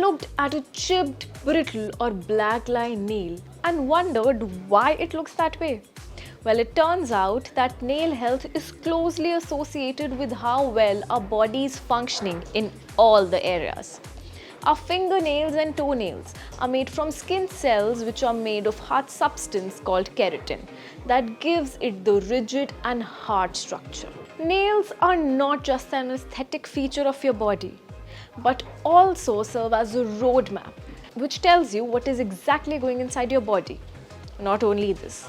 looked at a chipped, brittle or black line nail and wondered why it looks that way? Well, it turns out that nail health is closely associated with how well our body is functioning in all the areas. Our fingernails and toenails are made from skin cells which are made of hard substance called keratin that gives it the rigid and hard structure. Nails are not just an aesthetic feature of your body, but also serve as a roadmap which tells you what is exactly going inside your body. Not only this,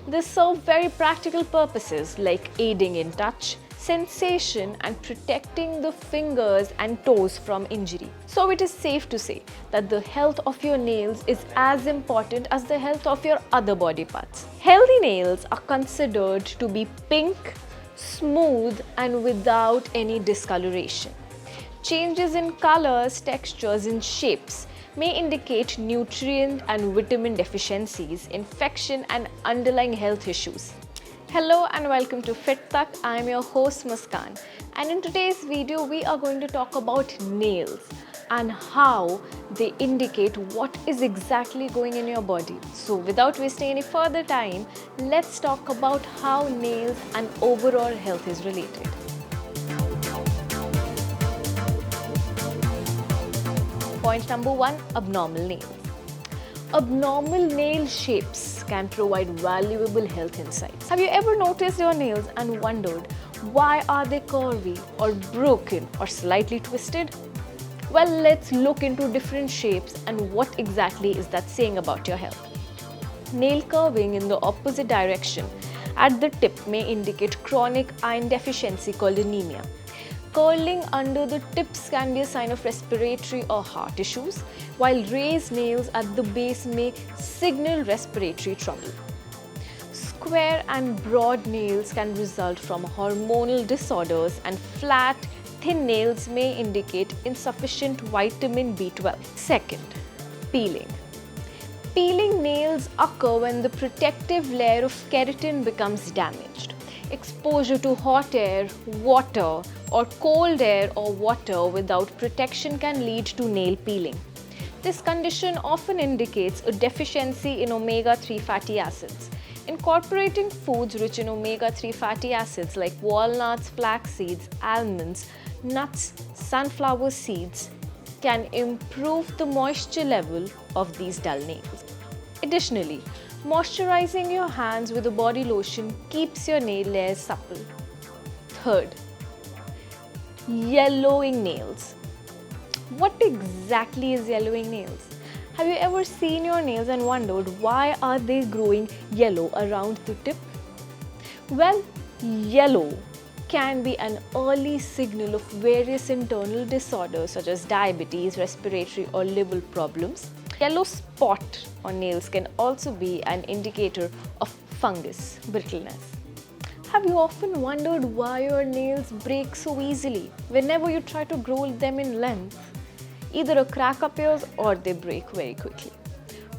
they serve very practical purposes like aiding in touch, sensation and protecting the fingers and toes from injury. So it is safe to say that the health of your nails is as important as the health of your other body parts. Healthy nails are considered to be pink, smooth and without any discoloration. Changes in colors, textures and shapes may indicate nutrient and vitamin deficiencies, infection and underlying health issues. Hello and welcome to Fit Tak. I am your host Muskan, and in today's video we are going to talk about nails and how they indicate what is exactly going in your body. So without wasting any further time, let's talk about how nails and overall health is related. Point number 1, abnormal nails. Abnormal nail shapes can provide valuable health insights. Have you ever noticed your nails and wondered why are they curvy or broken or slightly twisted? Well, let's look into different shapes and what exactly is that saying about your health. Nail curving in the opposite direction at the tip may indicate chronic iron deficiency called anemia. Curling under the tips can be a sign of respiratory or heart issues, while raised nails at the base may signal respiratory trouble. Square and broad nails can result from hormonal disorders, and flat, thin nails may indicate insufficient vitamin B12. Second, peeling. Peeling nails occur when the protective layer of keratin becomes damaged. Exposure to hot air, water, or cold air or water without protection can lead to nail peeling. This condition often indicates a deficiency in omega-3 fatty acids. Incorporating foods rich in omega-3 fatty acids like walnuts, flax seeds, almonds, nuts, sunflower seeds can improve the moisture level of these dull nails. Additionally, moisturizing your hands with a body lotion keeps your nail layers supple. Third, yellowing nails. What exactly is yellowing nails? Have you ever seen your nails and wondered why are they growing yellow around the tip? Well, yellow can be an early signal of various internal disorders such as diabetes, respiratory or liver problems. Yellow spot on nails can also be an indicator of fungus, brittleness. Have you often wondered why your nails break so easily whenever you try to grow them in length? Either a crack appears or they break very quickly.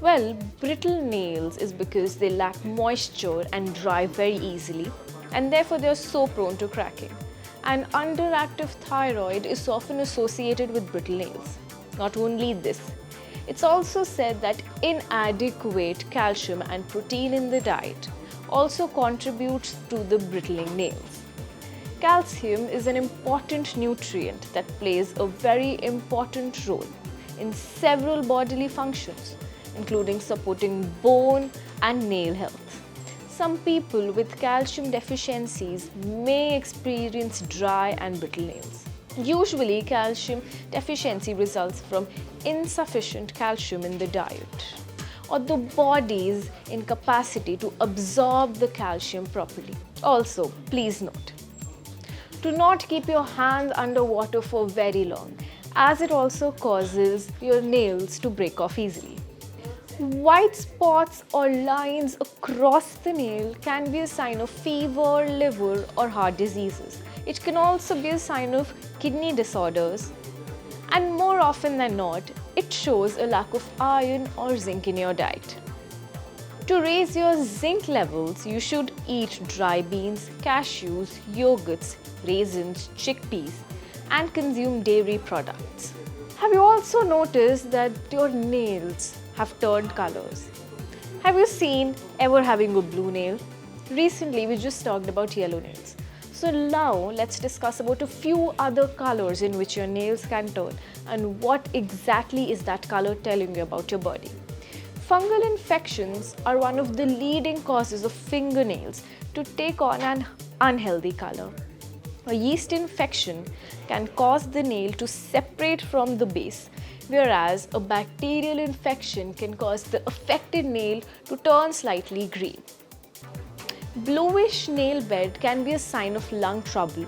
Well, brittle nails is because they lack moisture and dry very easily, and therefore they are so prone to cracking. And underactive thyroid is often associated with brittle nails. Not only this, it's also said that inadequate calcium and protein in the diet also contributes to the brittling nails. Calcium is an important nutrient that plays a very important role in several bodily functions, including supporting bone and nail health. Some people with calcium deficiencies may experience dry and brittle nails. Usually, calcium deficiency results from insufficient calcium in the diet or the body's incapacity to absorb the calcium properly. Also, please note, do not keep your hands under water for very long, as it also causes your nails to break off easily. White spots or lines across the nail can be a sign of fever, liver or heart diseases. It can also be a sign of kidney disorders, and more often than not, it shows a lack of iron or zinc in your diet. To raise your zinc levels, you should eat dry beans, cashews, yogurts, raisins, chickpeas, and consume dairy products. Have you also noticed that your nails have turned colors? Have you seen ever having a blue nail? Recently, we just talked about yellow nails. So now let's discuss about a few other colors in which your nails can turn and what exactly is that color telling you about your body. Fungal infections are one of the leading causes of fingernails to take on an unhealthy color. A yeast infection can cause the nail to separate from the base, whereas a bacterial infection can cause the affected nail to turn slightly green. Bluish nail bed can be a sign of lung trouble,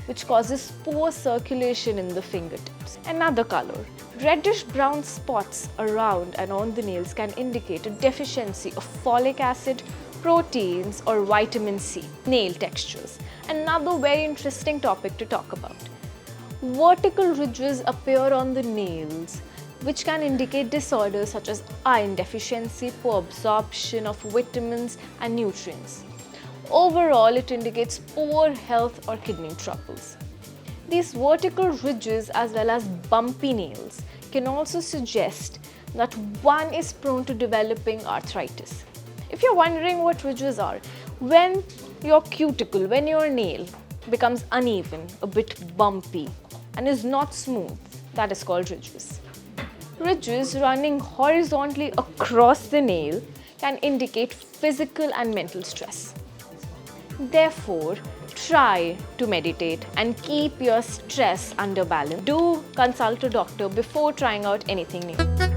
which causes poor circulation in the fingertips. Another color, reddish brown spots around and on the nails can indicate a deficiency of folic acid, proteins or vitamin C. Nail textures, another very interesting topic to talk about. Vertical ridges appear on the nails, which can indicate disorders such as iron deficiency, poor absorption of vitamins and nutrients. Overall, it indicates poor health or kidney troubles. These vertical ridges as well as bumpy nails can also suggest that one is prone to developing arthritis. If you're wondering what ridges are, when your cuticle, when your nail becomes uneven, a bit bumpy and is not smooth, that is called ridges. Ridges running horizontally across the nail can indicate physical and mental stress. Therefore, try to meditate and keep your stress under balance. Do consult a doctor before trying out anything new.